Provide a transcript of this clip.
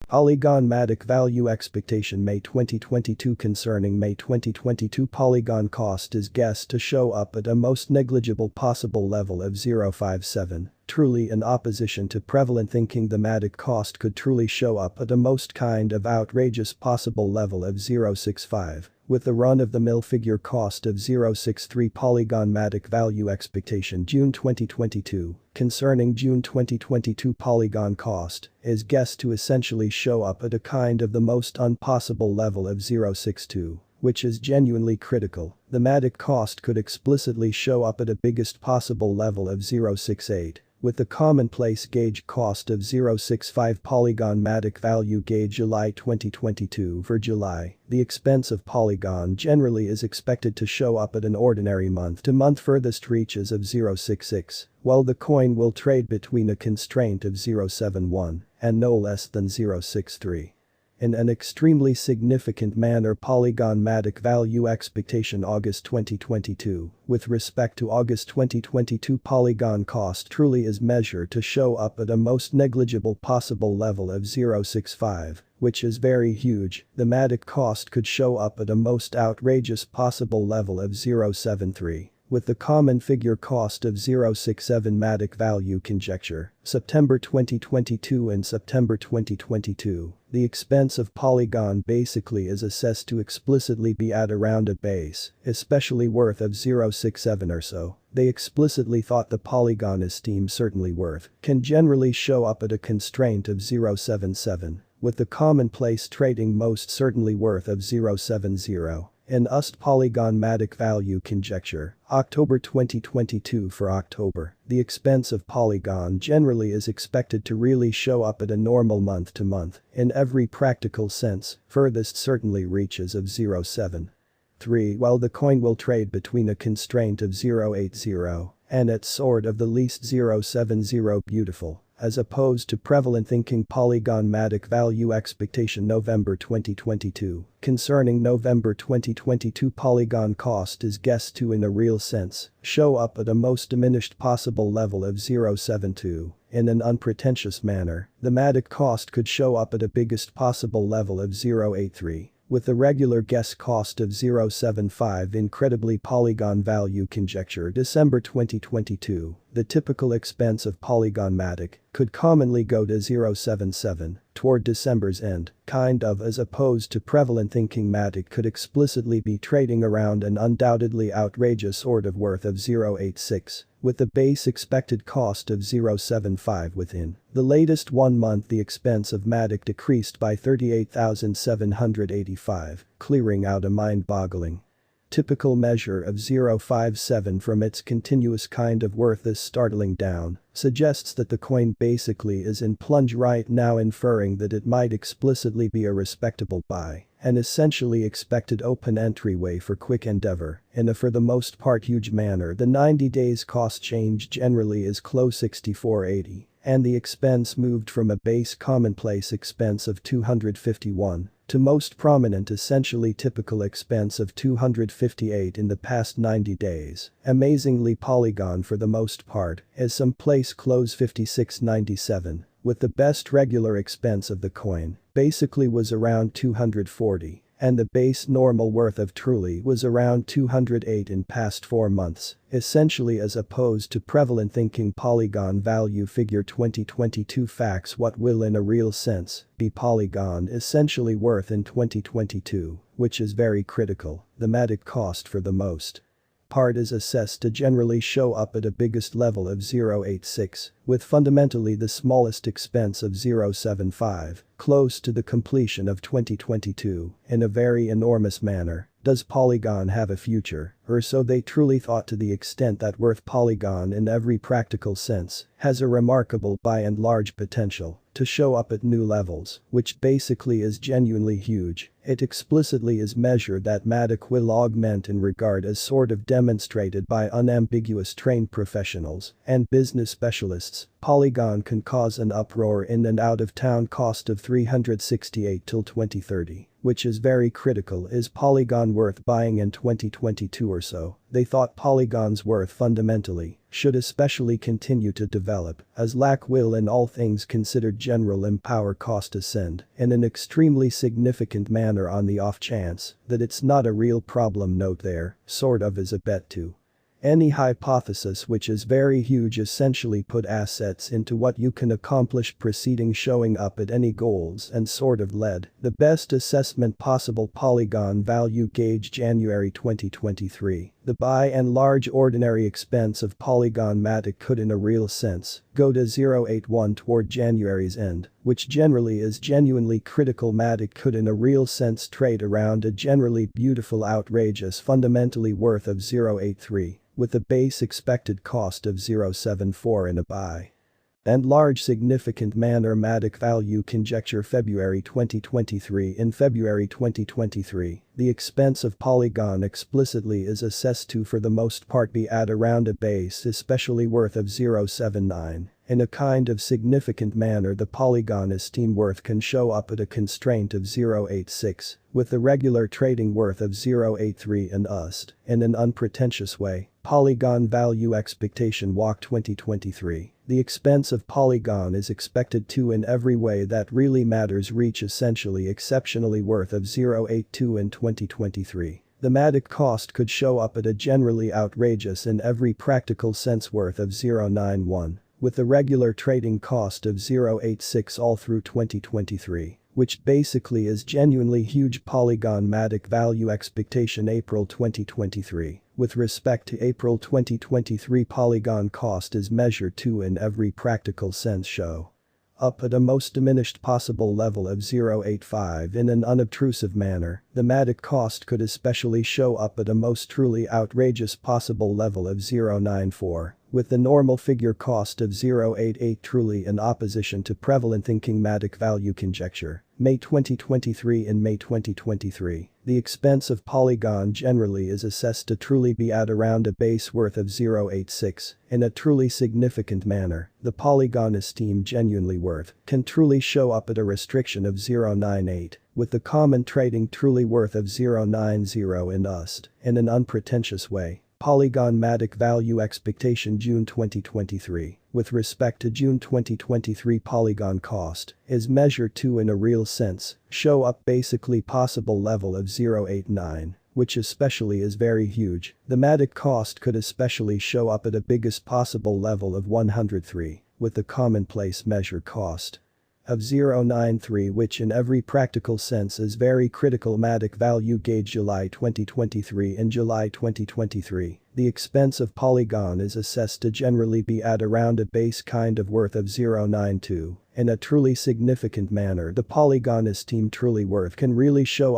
Polygon Matic value expectation May 2022 concerning May 2022 Polygon cost is guessed to show up at a most negligible possible level of 0.57. Truly in opposition to prevalent thinking the Matic cost could truly show up at a most kind of outrageous possible level of 0.65. With the run-of-the-mill figure cost of 0.63 Polygon Matic value expectation June 2022, concerning June 2022 Polygon cost, is guessed to essentially show up at a kind of the most unpossible level of 0.62. Which is genuinely critical. The Matic cost could explicitly show up at a biggest possible level of 0.68. With the commonplace gauge cost of 0.65 Polygon Matic value gauge July 2022 for July, the expense of Polygon generally is expected to show up at an ordinary month-to-month furthest reaches of 0.66, while the coin will trade between a constraint of 0.71 and no less than 0.63. In an extremely significant manner Polygon Matic value expectation August 2022, with respect to August 2022 Polygon cost truly is measured to show up at a most negligible possible level of 0.65, which is very huge. The Matic cost could show up at a most outrageous possible level of 0.73. With the common figure cost of 0.67 Matic value conjecture, September 2022 and September 2022, the expense of Polygon basically is assessed to explicitly be at around a base, especially worth of 0.67 or so. They explicitly thought the Polygon esteem certainly worth can generally show up at a constraint of 0.77, with the commonplace trading most certainly worth of 0.70. In Polygon Matic value conjecture, October 2022 for October, the expense of Polygon generally is expected to really show up at a normal month-to-month, in every practical sense, furthest certainly reaches of 0.73, while the coin will trade between a constraint of 0.80 and at sort of the least 0.70 beautiful. As opposed to prevalent thinking Polygon Matic value expectation November 2022, concerning November 2022 Polygon cost is guessed to in a real sense, show up at a most diminished possible level of 0.72. In an unpretentious manner, the Matic cost could show up at a biggest possible level of 0.83. With the regular guess cost of 0.75 incredibly Polygon value conjecture December 2022, the typical expense of Polygon Matic could commonly go to 0.77 toward December's end, kind of as opposed to prevalent thinking Matic could explicitly be trading around an undoubtedly outrageous sort of worth of 0.86. With the base expected cost of 0.75 within the latest 1 month the expense of Matic decreased by 38,785, clearing out a mind-boggling typical measure of 0.57 from its continuous kind of worth is startling down, suggests that the coin basically is in plunge right now inferring that it might explicitly be a respectable buy, an essentially expected open entryway for quick endeavor, in a for the most part huge manner the 90 days cost change generally is close 64.80, and the expense moved from a base commonplace expense of 251 to most prominent essentially typical expense of 258 in the past 90 days. Amazingly Polygon for the most part is someplace close 56.97, with the best regular expense of the coin basically was around 240. And the base normal worth of truly was around 208 in past 4 months, essentially as opposed to prevalent thinking Polygon value figure 2022 facts what will in a real sense be Polygon essentially worth in 2022, which is very critical. The Matic cost for the most part is assessed to generally show up at a biggest level of 0.86, with fundamentally the smallest expense of 0.75, close to the completion of 2022, in a very enormous manner. Does Polygon have a future, or so they truly thought to the extent that worth Polygon in every practical sense has a remarkable by and large potential to show up at new levels, which basically is genuinely huge. It explicitly is measured that Matic will augment in regard as sort of demonstrated by unambiguous trained professionals and business specialists. Polygon can cause an uproar in and out of town cost of 368 till 2030. Which is very critical. Is Polygon worth buying in 2022 or so? They thought Polygon's worth fundamentally should especially continue to develop, as lack will in all things considered general empower cost ascend in an extremely significant manner on the off chance that it's not a real problem. Note there, sort of is a bet too. Any hypothesis which is very huge essentially put assets into what you can accomplish preceding showing up at any goals and sort of led the best assessment possible. Polygon value gauge January 2023. The by and large ordinary expense of Polygon Matic could in a real sense go to 0.81 toward January's end, which generally is genuinely critical. Matic could in a real sense trade around a generally beautiful outrageous fundamentally worth of 0.83. With a base expected cost of 0.74 in a buy and large significant manner. Matic value conjecture February 2023. In February 2023, the expense of Polygon explicitly is assessed to for the most part be at around a base especially worth of 0.79. In a kind of significant manner the Polygon esteem worth can show up at a constraint of 0.86, with the regular trading worth of 0.83 and USD. In an unpretentious way, Polygon value expectation walk 2023. The expense of Polygon is expected to in every way that really matters reach essentially exceptionally worth of 0.82 in 2023. The Matic cost could show up at a generally outrageous in every practical sense worth of 0.91. With the regular trading cost of 0.86 all through 2023, which basically is genuinely huge. Polygon Matic value expectation April 2023. With respect to April 2023, Polygon cost is measured to in every practical sense show up at a most diminished possible level of 0.85 in an unobtrusive manner. The Matic cost could especially show up at a most truly outrageous possible level of 0.94. With the normal figure cost of 0.88 truly in opposition to prevalent thinking. Matic value conjecture, May 2023. In May 2023, the expense of Polygon generally is assessed to truly be at around a base worth of 0.86. In a truly significant manner, the Polygon esteem genuinely worth can truly show up at a restriction of 0.98. With the common trading truly worth of 0.90 in USD. In an unpretentious way, Polygon Matic value expectation June 2023. With respect to June 2023, Polygon cost is measured to in a real sense show up basically possible level of 0.89, which especially is very huge. The Matic cost could especially show up at a biggest possible level of 103, with the commonplace measure cost of 0.93, which in every practical sense is very critical. Matic value gauge July 2023. In July 2023, the expense of Polygon is assessed to generally be at around a base kind of worth of 0.92. In a truly significant manner, the Polygon esteem truly worth can really show up